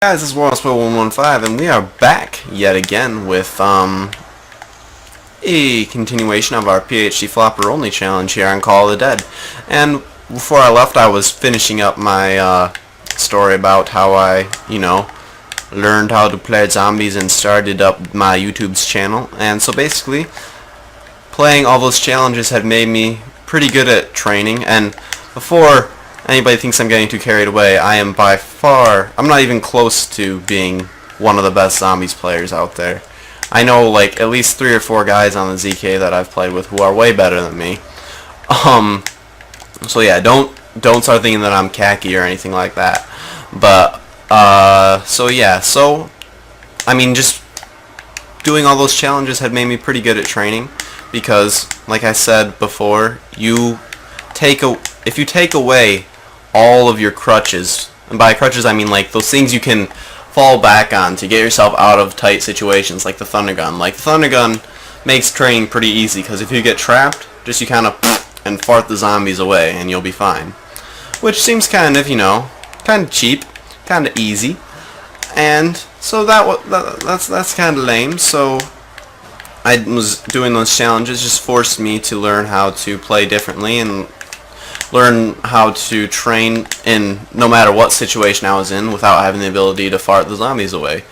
Guys, this is WarrelsPro115, and we are back yet again with a continuation of our PhD Flopper Only challenge here on Call of the Dead. And before I left, I was finishing up my story about how I, learned how to play zombies and started up my YouTube's channel. And so basically, playing all those challenges had made me pretty good at training. And before anybody thinks I'm getting too carried away, I am by far, I'm not even close to being one of the best zombies players out there. I know like at least 3 or 4 guys on the ZK that I've played with who are way better than me. So yeah, don't start thinking that I'm khaki or anything like that. But so yeah, I mean, just doing all those challenges had made me pretty good at training because, like I said before, if you take away all of your crutches, and by crutches I mean like those things you can fall back on to get yourself out of tight situations, like the thunder gun. Like the thunder gun makes training pretty easy because if you get trapped, just you kind of and fart the zombies away and you'll be fine. Which seems kind of, kind of cheap, kind of easy, and so that's kind of lame. So I was doing those challenges just forced me to learn how to play differently and learn how to train in no matter what situation I was in without having the ability to fart the zombies away.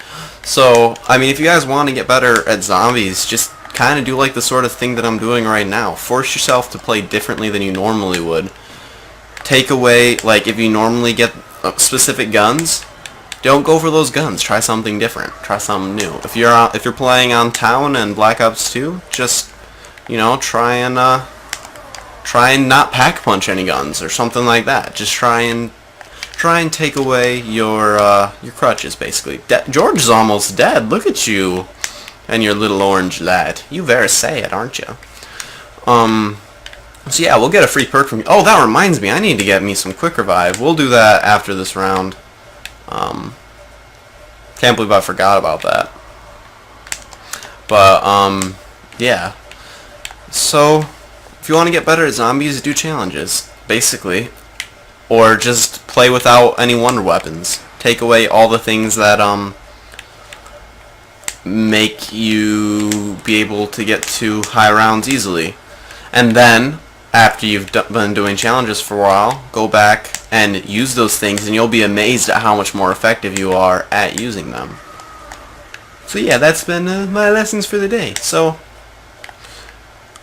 So, I mean, if you guys want to get better at zombies, just kind of do like the sort of thing that I'm doing right now. Force yourself to play differently than you normally would. Take away, like, if you normally get specific guns, don't go for those guns. Try something different. Try something new. If you're playing on Town and Black Ops 2, just, try and not pack punch any guns or something like that. Just try and take away your crutches, basically. George is almost dead. Look at you and your little orange lad. You very sad, aren't you? So yeah, we'll get a free perk from you. Oh, that reminds me. I need to get me some quick revive. We'll do that after this round. Can't believe I forgot about that. But yeah. So if you want to get better at zombies, do challenges, basically. Or just play without any wonder weapons. Take away all the things that make you be able to get to high rounds easily. And then, after you've been doing challenges for a while, go back and use those things and you'll be amazed at how much more effective you are at using them. So yeah, that's been my lessons for the day. So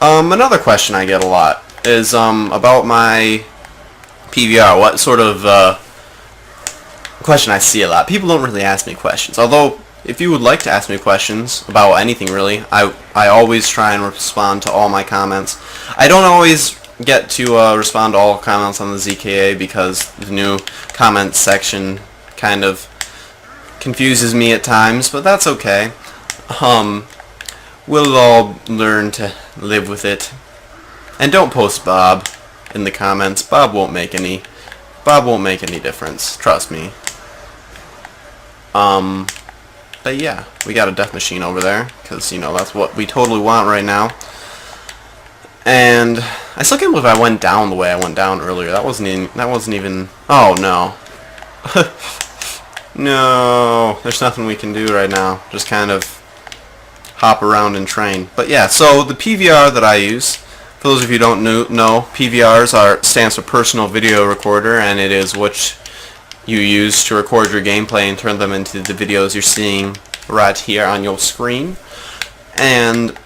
another question I get a lot is about my PVR. What sort of question I see a lot. People don't really ask me questions. Although, if you would like to ask me questions about anything really, I always try and respond to all my comments. I don't always get to respond to all comments on the ZKA because the new comments section kind of confuses me at times, but that's okay. We'll all learn to live with it. And don't post Bob in the comments. Bob won't make any difference. Trust me. But yeah, we got a death machine over there because that's what we totally want right now. And I still can't believe I went down the way I went down earlier. That wasn't even. Oh no. No, there's nothing we can do right now. Just kind of hop around and train. But yeah, so the PVR that I use, for those of you who don't know, PVRs stands for Personal Video Recorder, and it is what you use to record your gameplay and turn them into the videos you're seeing right here on your screen. And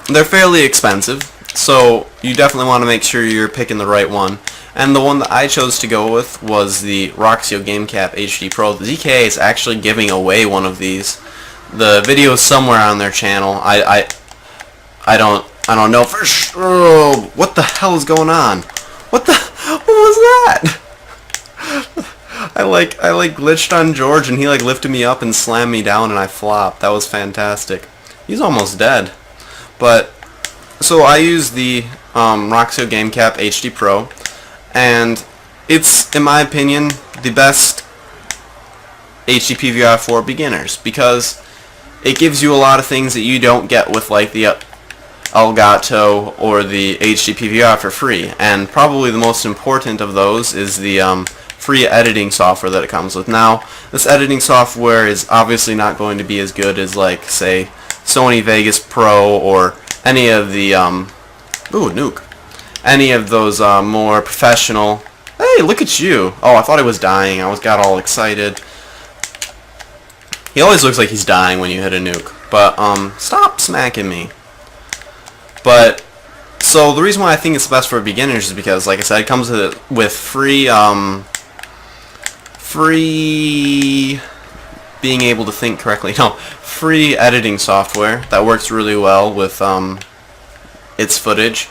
they're fairly expensive, so you definitely want to make sure you're picking the right one. And the one that I chose to go with was the Roxio GameCap HD Pro. The ZKA is actually giving away one of these. The video is somewhere on their channel. I don't know for sure. What the hell is going on? What was that? I glitched on George and he lifted me up and slammed me down and I flopped. That was fantastic. He's almost dead. But so I use the Roxio GameCap HD Pro, and it's, in my opinion, the best HD PVR for beginners because it gives you a lot of things that you don't get with like the Elgato or the HD PVR for free. And probably the most important of those is the free editing software that it comes with. Now, this editing software is obviously not going to be as good as, like, say, Sony Vegas Pro or any of the, ooh, nuke. Any of those more professional. Hey, look at you. Oh, I thought he was dying. I got all excited. He always looks like he's dying when you hit a nuke. But, stop smacking me. But, so the reason why I think it's best for beginners is because, like I said, it comes with free being able to think correctly. No, free editing software that works really well with its footage.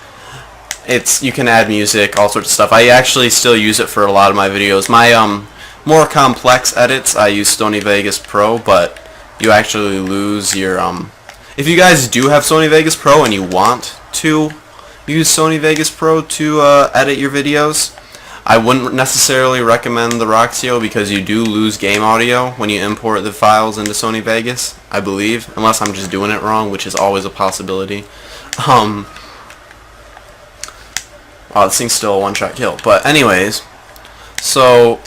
You can add music, all sorts of stuff. I actually still use it for a lot of my videos. My more complex edits, I use Sony Vegas Pro, but you actually lose your if you guys do have Sony Vegas Pro and you want to use Sony Vegas Pro to edit your videos, I wouldn't necessarily recommend the Roxio because you do lose game audio when you import the files into Sony Vegas, I believe, unless I'm just doing it wrong, which is always a possibility. Oh, this thing's still a one-shot kill. But anyways, so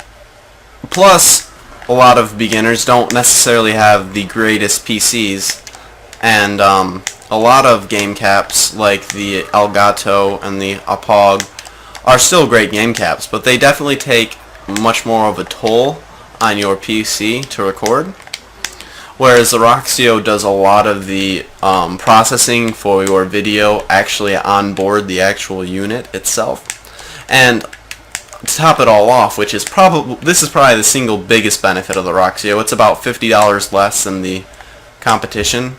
plus a lot of beginners don't necessarily have the greatest PCs, and a lot of game caps like the Elgato and the Apog are still great game caps, but they definitely take much more of a toll on your PC to record. Whereas the Roxio does a lot of the processing for your video actually on board the actual unit itself. And to top it all off, this is probably the single biggest benefit of the Roxio. It's about $50 less than the competition.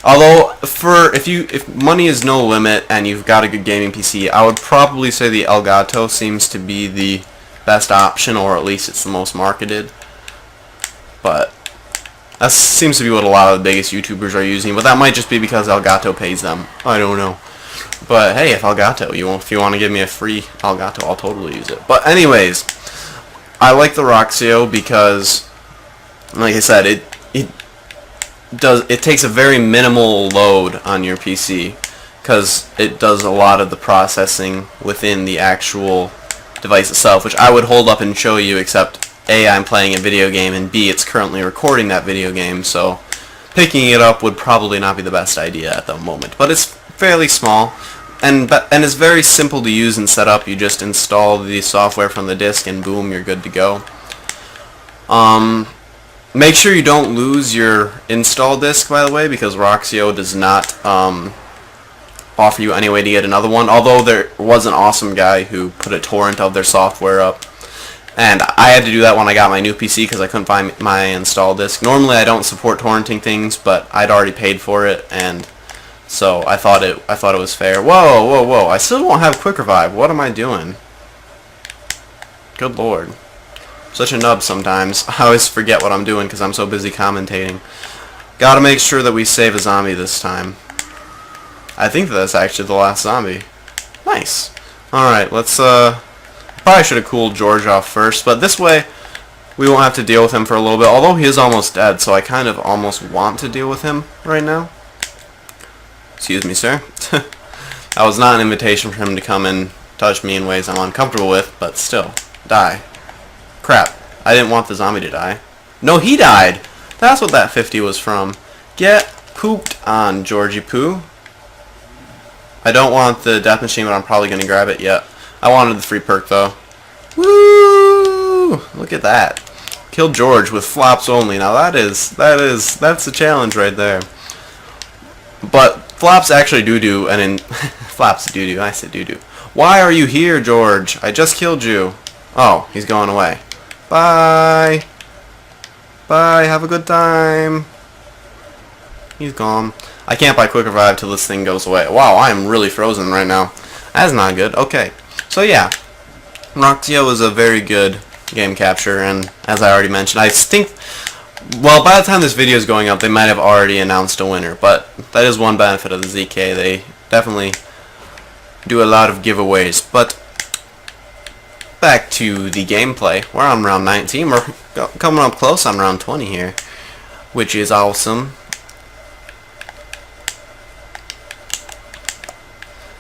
Although, if money is no limit and you've got a good gaming PC, I would probably say the Elgato seems to be the best option, or at least it's the most marketed. But that seems to be what a lot of the biggest YouTubers are using, but that might just be because Elgato pays them. I don't know. But hey, if Elgato, if you want to give me a free Elgato, I'll totally use it. But anyways, I like the Roxio because, like I said, it takes a very minimal load on your PC because it does a lot of the processing within the actual device itself, which I would hold up and show you, except A, I'm playing a video game, and B, it's currently recording that video game, so picking it up would probably not be the best idea at the moment. But it's fairly small, and it's very simple to use and set up. You just install the software from the disk, and boom, you're good to go. Make sure you don't lose your install disk, by the way, because Roxio does not offer you any way to get another one, although there was an awesome guy who put a torrent of their software up. And I had to do that when I got my new PC because I couldn't find my install disk. Normally I don't support torrenting things, but I'd already paid for it, and so I thought it was fair. Whoa, whoa, whoa! I still don't have quick revive. What am I doing? Good lord. Such a nub sometimes. I always forget what I'm doing because I'm so busy commentating. Gotta make sure that we save a zombie this time. I think that's actually the last zombie. Nice. Alright, let's probably should have cooled George off first, but this way we won't have to deal with him for a little bit, although he is almost dead, so I kind of almost want to deal with him right now. Excuse me, sir. That was not an invitation for him to come and touch me in ways I'm uncomfortable with, but still. Die. Crap. I didn't want the zombie to die. No, he died! That's what that 50 was from. Get pooped on, Georgie Poo. I don't want the death machine, but I'm probably going to grab it. Yet. I wanted the free perk, though. Woo! Look at that. Killed George with flops only. Now that's a challenge right there. But flops actually do, and in flops do. I said do. Why are you here, George? I just killed you. Oh, he's going away. Bye. Bye. Have a good time. He's gone. I can't buy quick revive till this thing goes away. Wow, I am really frozen right now. That's not good. Okay. So yeah, Roxio is a very good game capture, and as I already mentioned, I think, well, by the time this video is going up, they might have already announced a winner, but that is one benefit of the ZK. They definitely do a lot of giveaways. But back to the gameplay. We're on round 19. We're coming up close on round 20 here, which is awesome.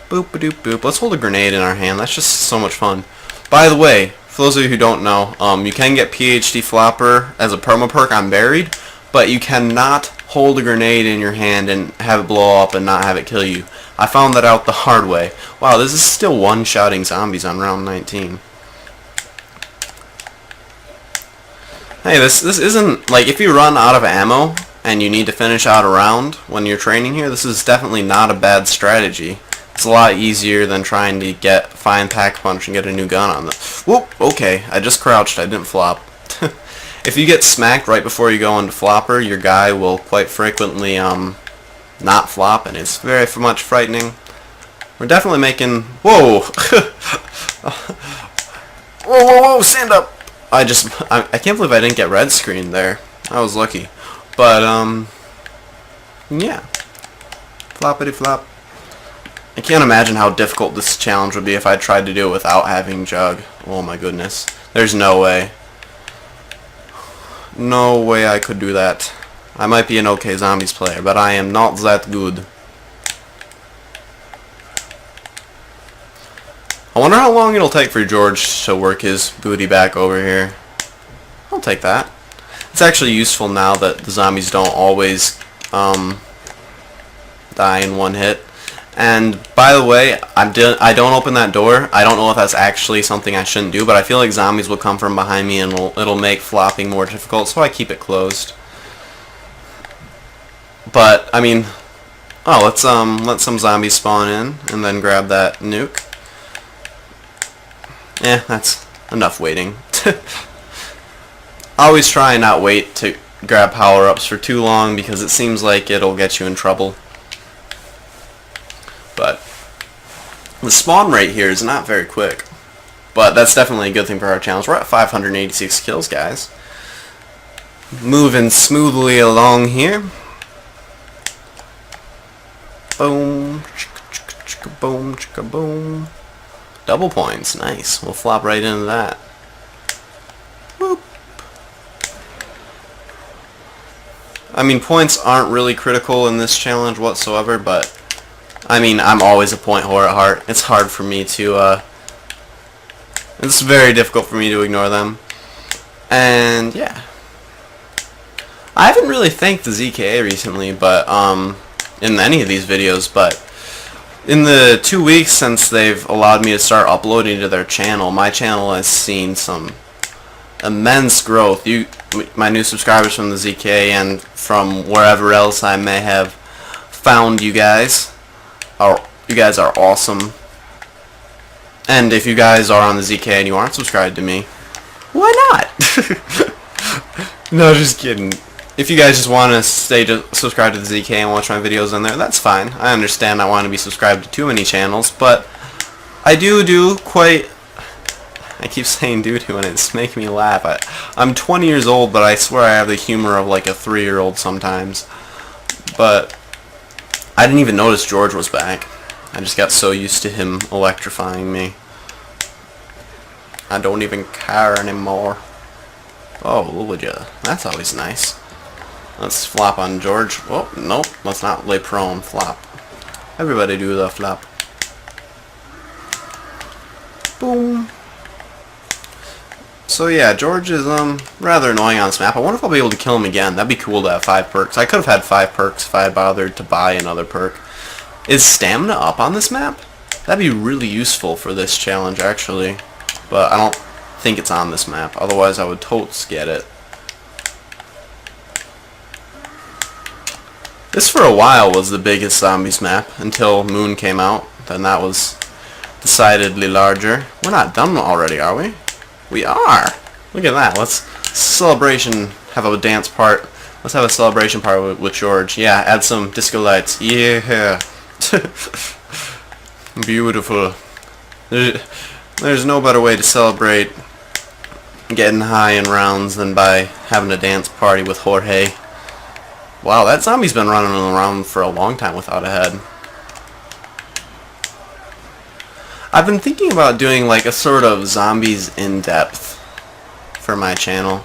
Boop-a-doop-boop. Let's hold a grenade in our hand. That's just so much fun. By the way, For those of you who don't know, you can get PhD Flopper as a perma perk on Buried, but you cannot hold a grenade in your hand and have it blow up and not have it kill you. I found that out the hard way. Wow, this is still one-shotting zombies on round 19. Hey, this isn't, like, if you run out of ammo and you need to finish out a round when you're training here, this is definitely not a bad strategy. It's a lot easier than trying to find Pack Punch and get a new gun on the... Whoop, okay, I just crouched, I didn't flop. If you get smacked right before you go into Flopper, your guy will quite frequently not flop, and it's very much frightening. We're definitely making... Whoa! Whoa, stand up! I can't believe I didn't get red screen there. I was lucky. But, yeah. Floppity flop. I can't imagine how difficult this challenge would be if I tried to do it without having Jug. Oh my goodness. There's no way. No way I could do that. I might be an okay Zombies player, but I am not that good. I wonder how long it'll take for George to work his booty back over here. I'll take that. It's actually useful now that the zombies don't always die in one hit. And by the way, I don't open that door. I don't know if that's actually something I shouldn't do, but I feel like zombies will come from behind me and it'll make flopping more difficult, so I keep it closed. But I mean, let's let some zombies spawn in and then grab that nuke. That's enough waiting. Always try and not wait to grab power-ups for too long because it seems like it'll get you in trouble. But the spawn rate here is not very quick. But that's definitely a good thing for our challenge. We're at 586 kills, guys. Moving smoothly along here. Boom, chicka, chicka, chicka, boom, chicka, boom. Double points, nice. We'll flop right into that. Whoop. I mean, points aren't really critical in this challenge whatsoever, but I mean, I'm always a point whore at heart. It's hard for me to, it's very difficult for me to ignore them. And, yeah. I haven't really thanked the ZKA recently, but, in any of these videos, but in the 2 weeks since they've allowed me to start uploading to their channel, my channel has seen some immense growth. My new subscribers from the ZKA and from wherever else I may have found you guys are awesome. And if you guys are on the ZK and you aren't subscribed to me, why not? No, just kidding. If you guys just want to stay subscribed to the ZK and watch my videos on there, that's fine. I understand I want to be subscribed to too many channels, but I do quite... I keep saying doo-doo and it's making me laugh. I'm 20 years old, but I swear I have the humor of like a 3-year-old sometimes. But I didn't even notice George was back. I just got so used to him electrifying me. I don't even care anymore. Oh, would ya? That's always nice. Let's flop on George. Oh, nope. Let's not lay prone. Flop. Everybody do the flop. Boom. So yeah, George is rather annoying on this map. I wonder if I'll be able to kill him again. That'd be cool to have 5 perks. I could have had 5 perks if I had bothered to buy another perk. Is stamina up on this map? That'd be really useful for this challenge, actually. But I don't think it's on this map. Otherwise, I would totes get it. This for a while was the biggest zombies map until Moon came out. Then that was decidedly larger. We're not done already, are we? We are! Look at that. Let's celebration, have a dance part. Let's have a celebration part with George. Yeah, add some disco lights. Yeah! Beautiful. There's no better way to celebrate getting high in rounds than by having a dance party with Jorge. Wow, that zombie's been running around for a long time without a head. I've been thinking about doing like a sort of zombies in-depth for my channel,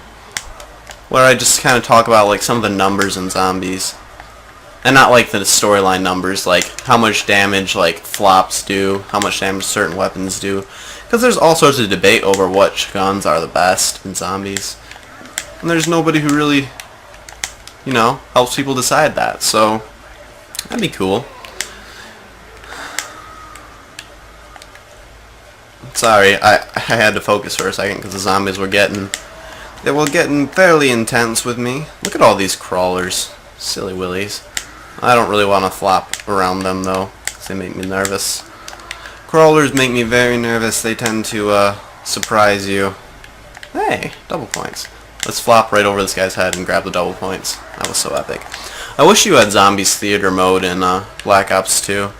where I just kind of talk about like some of the numbers in zombies, and not like the storyline numbers, like how much damage like flops do, how much damage certain weapons do, Because there's all sorts of debate over which guns are the best in zombies. And there's nobody who really, you know, helps people decide that. So, that'd be cool. Sorry, I had to focus for a second because the zombies were getting fairly intense with me. Look at all these crawlers. Silly willies. I don't really want to flop around them though, because they make me nervous. Crawlers make me very nervous. They tend to surprise you. Hey, double points. Let's flop right over this guy's head and grab the double points. That was so epic. I wish you had Zombies Theater mode in Black Ops 2.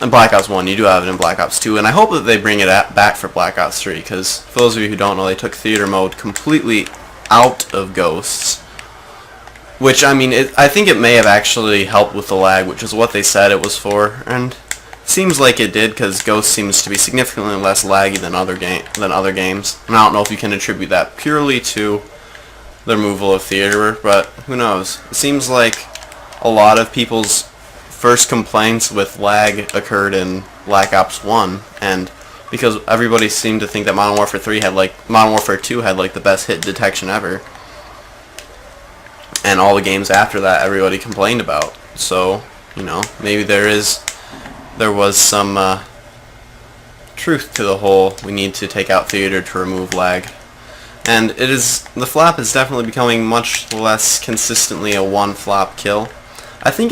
In Black Ops 1, you do have it in Black Ops 2, and I hope that they bring it back for Black Ops 3, because for those of you who don't know, they took theater mode completely out of Ghosts. Which, I mean, I think it may have actually helped with the lag, which is what they said it was for, and it seems like it did, because Ghost seems to be significantly less laggy than other games. And I don't know if you can attribute that purely to the removal of theater, but who knows. It seems like a lot of people's first complaints with lag occurred in Black Ops 1, and because everybody seemed to think that Modern Warfare 2 had like the best hit detection ever, and all the games after that everybody complained about. So, you know, maybe there was some truth to the whole we need to take out theater to remove lag. And the flap is definitely becoming much less consistently a one flop kill. I think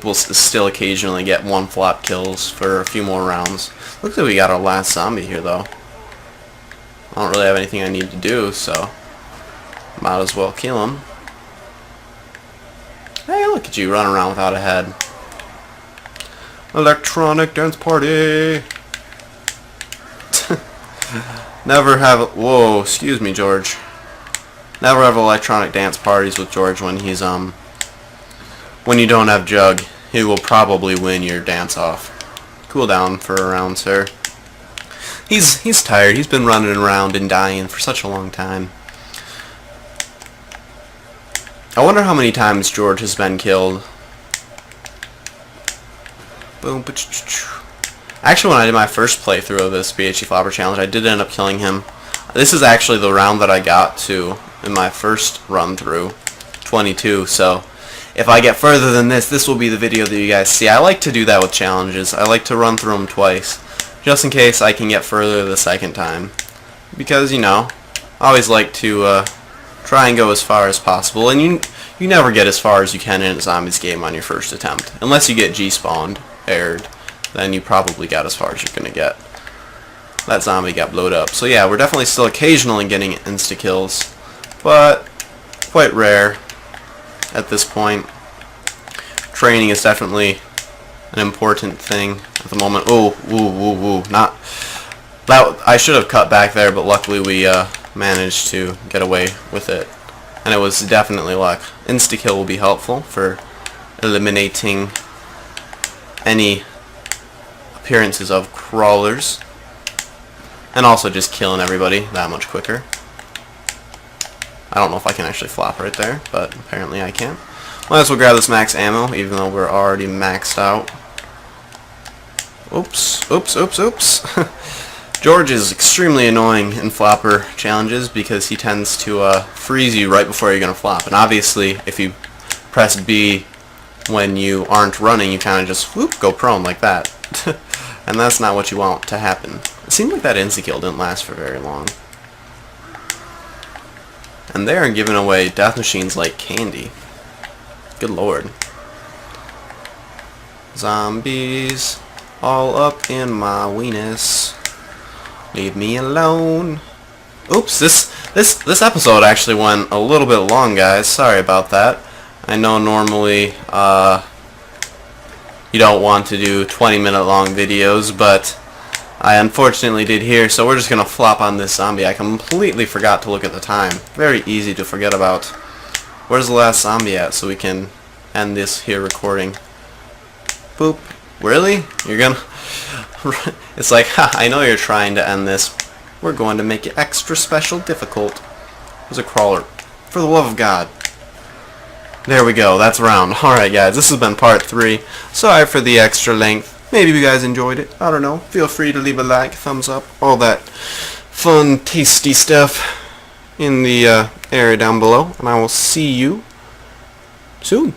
we'll still occasionally get one flop kills for a few more rounds. Looks like we got our last zombie here though. I don't really have anything I need to do, so might as well kill him. Hey, look at you running around without a head. Electronic dance party. Never have. Whoa, excuse me, George. Never have electronic dance parties with George when he's when you don't have Jug. He will probably win your dance off. Cool down for a round, sir. He's tired. He's been running around and dying for such a long time. I wonder how many times George has been killed. Boom. Actually, when I did my first playthrough of this BHC Flopper Challenge, I did end up killing him. This is actually the round that I got to in my first run through, 22, so if I get further than this will be the video that you guys see. I like to do that with challenges. I like to run through them twice, just in case I can get further the second time. Because, you know, I always like to try and go as far as possible, and you never get as far as you can in a zombies game on your first attempt. Unless you get G-spawned, aired, then you probably got as far as you're going to get. That zombie got blowed up. So yeah, we're definitely still occasionally getting insta-kills, but quite rare at this point. Training is definitely an important thing at the moment. Oh, woo. Not that. I should have cut back there, but luckily we managed to get away with it. And it was definitely luck. Insta-kill will be helpful for eliminating any appearances of crawlers. And also just killing everybody that much quicker. I don't know if I can actually flop right there, but apparently I can. Might as well grab this max ammo, even though we're already maxed out. Oops. George is extremely annoying in flopper challenges because he tends to freeze you right before you're going to flop. And obviously, if you press B when you aren't running, you kind of just whoop, go prone like that. And that's not what you want to happen. It seemed like that insta-kill didn't last for very long. And they are giving away death machines like candy. Good lord. Zombies all up in my weenus. Leave me alone. Oops, this episode actually went a little bit long, guys. Sorry about that. I know normally you don't want to do 20-minute long videos, but I unfortunately did here, so we're just going to flop on this zombie. I completely forgot to look at the time. Very easy to forget about. Where's the last zombie at so we can end this here recording? Boop. Really? You're gonna... It's like, ha, I know you're trying to end this. We're going to make it extra special difficult. There's a crawler. For the love of God. There we go. That's round. Alright, guys. This has been part 3. Sorry for the extra length. maybe you guys enjoyed it. I don't know. Feel free to leave a like, thumbs up, all that fun, tasty stuff in the area down below. And I will see you soon.